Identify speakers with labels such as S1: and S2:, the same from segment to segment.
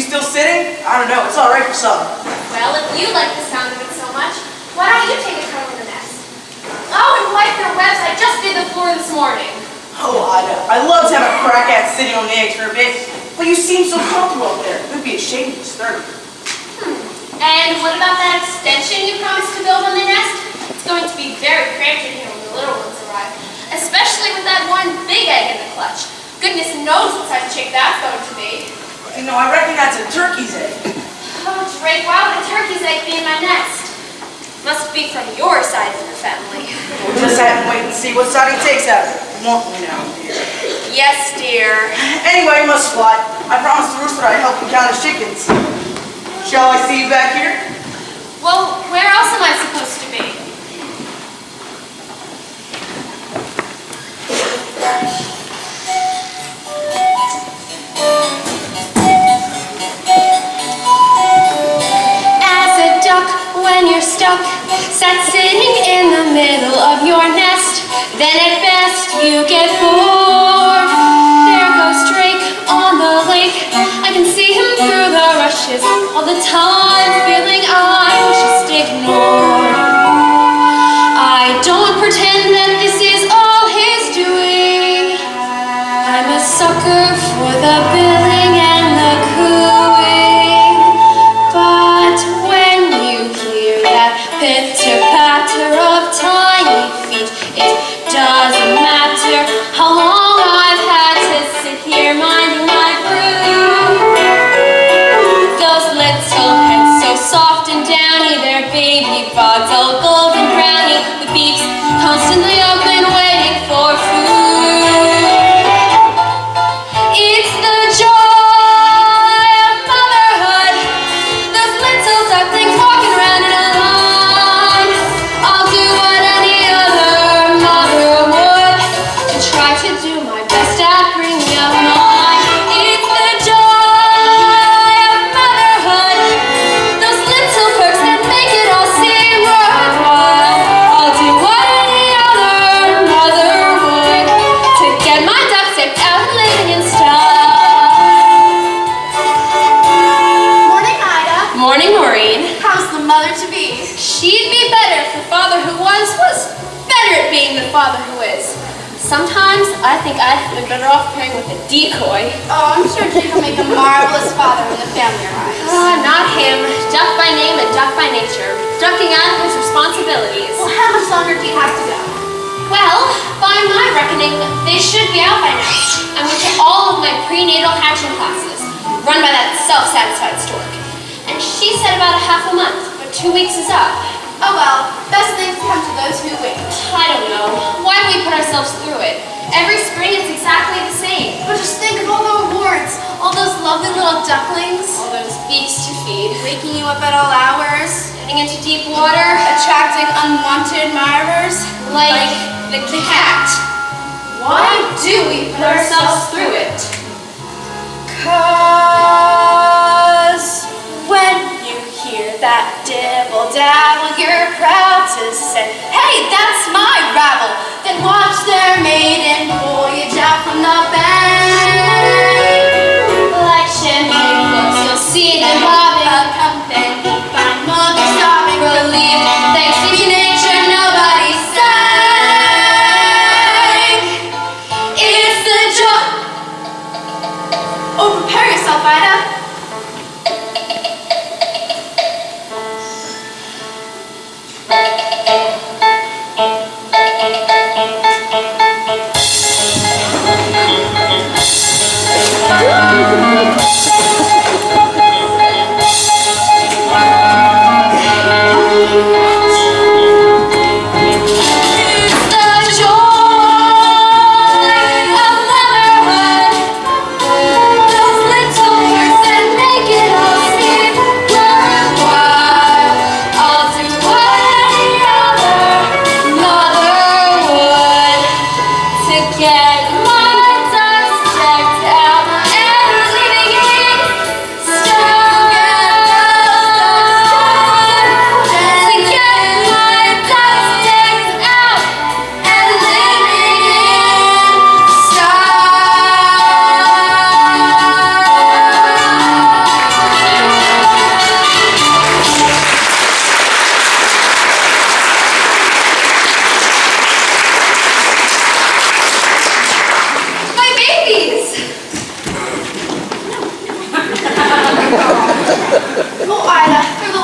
S1: still sitting? I don't know, it's all right for some.
S2: Well, if you like the sound of it so much, why don't you take a turn in the nest? Oh, and wipe their webs. I just did the floor this morning.
S1: Oh, I love to have a crack at sitting on the eggs for a bit, but you seem so comfortable up there. It would be a shame to disturb you.
S2: And what about that extension you promised to build on the nest? It's going to be very cramped in here when the little ones arrive, especially with that one big egg in the clutch. Goodness knows what size chick that's going to be.
S1: You know, I reckon that's a turkey's egg.
S2: Oh, Drake, why would a turkey's egg be in my nest? Must be from your side of the family.
S1: We'll just have to wait and see what side he takes out of it. Won't we now, dear?
S2: Yes, dear.
S1: Anyway, you must fly. I promised the rooster I'd help him count his chickens. Shall I see you back here?
S2: Well, where else am I supposed to be?
S3: When you're stuck, sat sitting in the middle of your nest, then at best you get bored. There goes Drake on the lake, I can see him through the rushes all the time, feeling I'm just ignored. I don't pretend that this is all he's doing. I'm a sucker for the billing and the cooing, but when you hear that pitter-patter of tiny feet, it doesn't matter how long I've had to sit here minding my brew. Those little heads so soft and downy, their baby bugs all golden browny, the beaks constantly open waiting for food. It's the joy of motherhood, those little ducklings walking around in a line. I'll do what any other mother would to try to do my best at bringing up mine. It's the joy of motherhood, those little perks that make it all seem worthwhile. I'll do what any other mother would to get my ducks decked out and living in style.
S2: Morning, Ida.
S3: Morning, Maureen.
S2: How's the mother to be?
S3: She'd be better if the father who was better at being the father who is. Sometimes I think I'd have been better off pairing with a decoy.
S2: Oh, I'm sure Drake will make a marvelous father when the family arrives.
S3: Not him. Duck by name and duck by nature. Ducking out of his responsibilities.
S2: Well, how much longer do you have to go?
S3: Well, by my reckoning, they should be out by now. I went to all of my prenatal hatching classes, run by that self-satisfied stork. And she said about a half a month, but 2 weeks is up.
S2: Oh well, best things come to those who wait.
S3: I don't know. Why do we put ourselves through it? Every spring it's exactly the same.
S2: But just think of all the awards, all those lovely little ducklings.
S3: All those beaks to feed.
S2: Waking you up at all hours.
S3: Getting into deep water.
S2: Attracting unwanted admirers.
S3: Like the cat. Why do we put ourselves through it?
S2: 'Cause when you hear that dibble-dabble, you're proud to say, hey, that's my rabble. Then watch their maiden voyage out from the bank.
S3: Like champagne books, you'll see them bobbing.
S2: Accompanied by mothers sobbing, relieved. Thanks to nature, nobody sank. It's the joy. Oh, prepare yourself, Ida.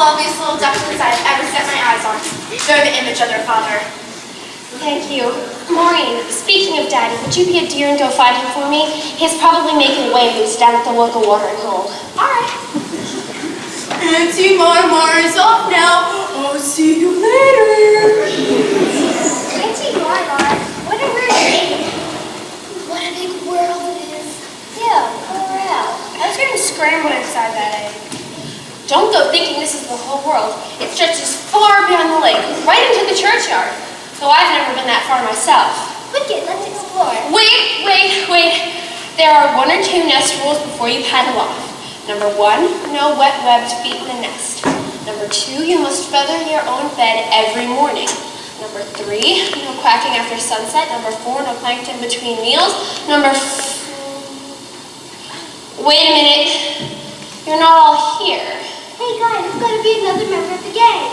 S2: loveliest little ducklings I have ever set my eyes on. They're the image of their father.
S3: Thank you. Maureen, speaking of Daddy, would you be a dear and go find him for me? He's probably making waves down at the local watering hole.
S2: All right. Auntie Marmar is off now. I'll see you later.
S4: Auntie Marmar, what a weird name. What a big world it is. Yeah, for real.
S3: I was getting scrambled inside that egg. Don't go thinking this is the whole world. It stretches far beyond the lake, right into the churchyard. Though I've never been that far myself.
S4: Wicked, let's explore.
S3: Wait. There are 1 or 2 nest rules before you paddle off. Number 1, no wet webbed feet in the nest. Number 2, you must feather your own bed every morning. Number 3, no quacking after sunset. Number 4, no plankton between meals. Wait a minute. You're not all here.
S4: Hey guys, there's gotta be another member of the gang.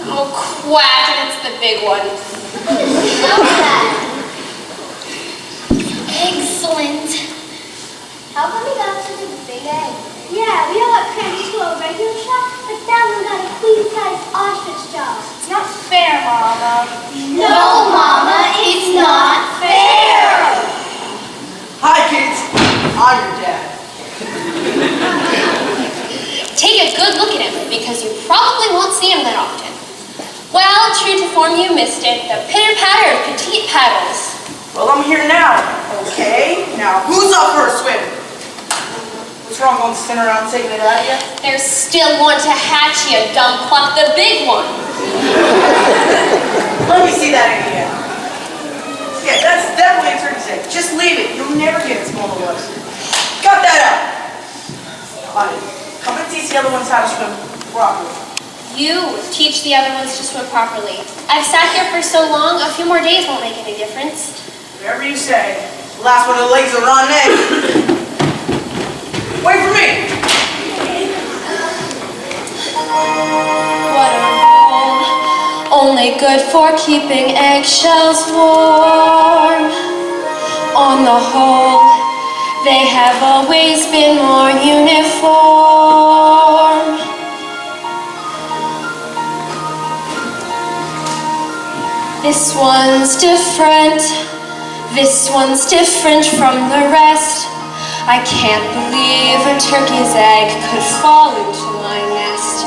S3: Oh, quack, and it's the big one.
S4: Love that. Excellent. How come we got such a big egg? Yeah, we all got crammed into a regular shop, but that one got a queen-sized ostrich jaw.
S2: It's not fair, Mama.
S4: No, Mama, it's not fair.
S1: Hi, kids. I'm your dad.
S3: Take a good look at him, because you probably won't see him that often. Well, true to form, you missed it. The pitter-patter of petite paddles.
S1: Well, I'm here now. Okay. Now, who's up for a swim? What's wrong? Going to stand around taking it out of you?
S3: There's still one to hatch, you dumb cluck, the big one.
S1: Let me see that again. Yeah, that's definitely a turkey's egg. Just leave it. You'll never get it small enough. Cut that out. Honey, come and teach the other ones how to swim properly.
S3: You teach the other ones to swim properly. I've sat here for so long, a few more days won't make any difference.
S1: Whatever you say. The last one of the legs are on egg. Wait for me.
S3: What a roll, only good for keeping eggshells warm. On the whole, they have always been more uniform. This one's different. This one's different from the rest. I can't believe a turkey's egg could fall into my nest.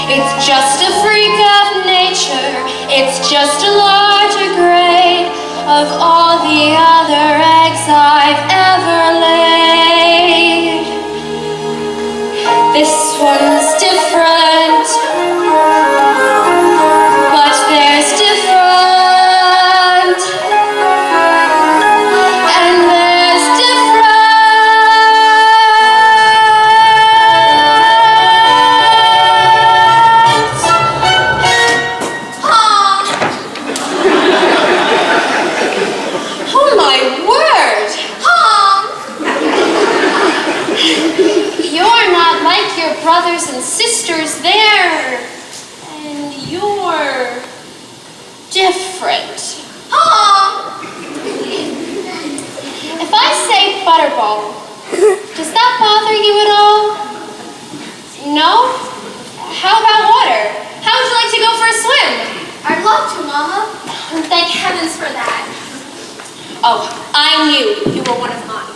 S3: It's just a freak of nature. It's just a larger grade of all the other eggs I've ever laid. This one's different, but there's different. Brothers and sisters there, and you're different. If I say butterball, does that bother you at all? No? How about water? How would you like to go for a swim?
S2: I'd love to, Mama.
S3: Thank heavens for that. Oh, I knew you were one of mine.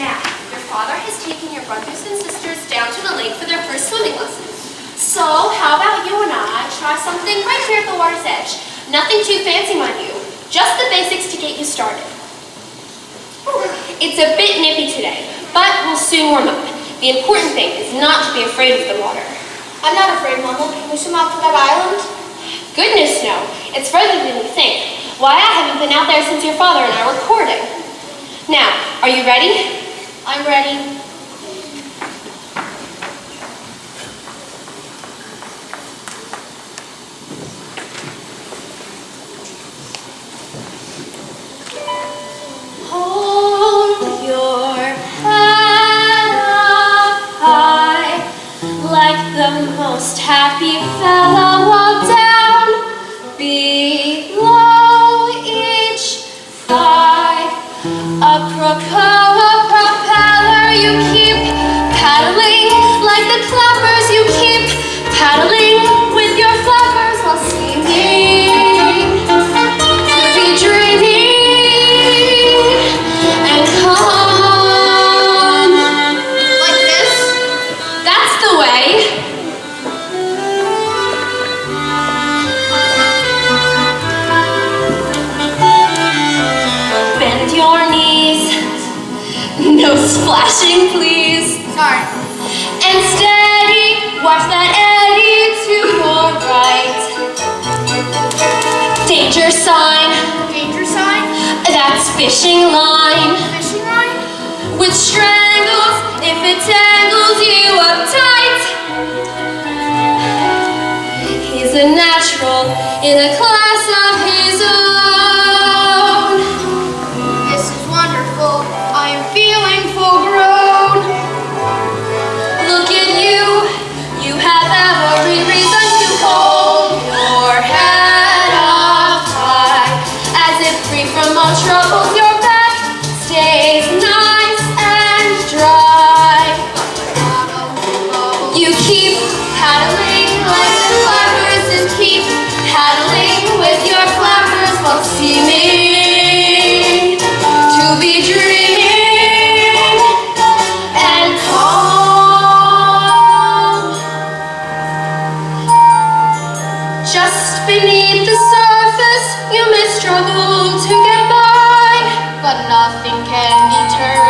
S3: Now, your father has taken your brothers and sisters down to the lake for their first swimming lessons. So, how about you and I try something right here at the water's edge? Nothing too fancy, mind you. Just the basics to get you started. It's a bit nippy today, but we'll soon warm up. The important thing is not to be afraid of the water.
S2: I'm not afraid, Mama. Can we swim out to that island?
S3: Goodness, no. It's further than you think. Why, I haven't been out there since your father and I were courting. Now, are you ready?
S2: I'm ready.
S3: Hold your head up high, like the most happy fellow while down below each thigh. Apropos a propeller, you keep paddling like the clappers, you keep paddling. flashing, please.
S2: Sorry.
S3: And steady, watch that eddy to your right. Danger sign,
S2: Danger sign?
S3: that's fishing line.
S2: Fishing line?
S3: With strangles, if it tangles you up tight. He's a natural in a class of his own.
S2: This is wonderful. I am feeling full grown.
S3: Look at you, you have every reason to hold your head up high, as if free from all troubles your back stays nice and dry. You keep paddling like the flappers and keep paddling with your flappers while seeming to be dreaming and calm. Just beneath the surface you may struggle to get by, but nothing can deter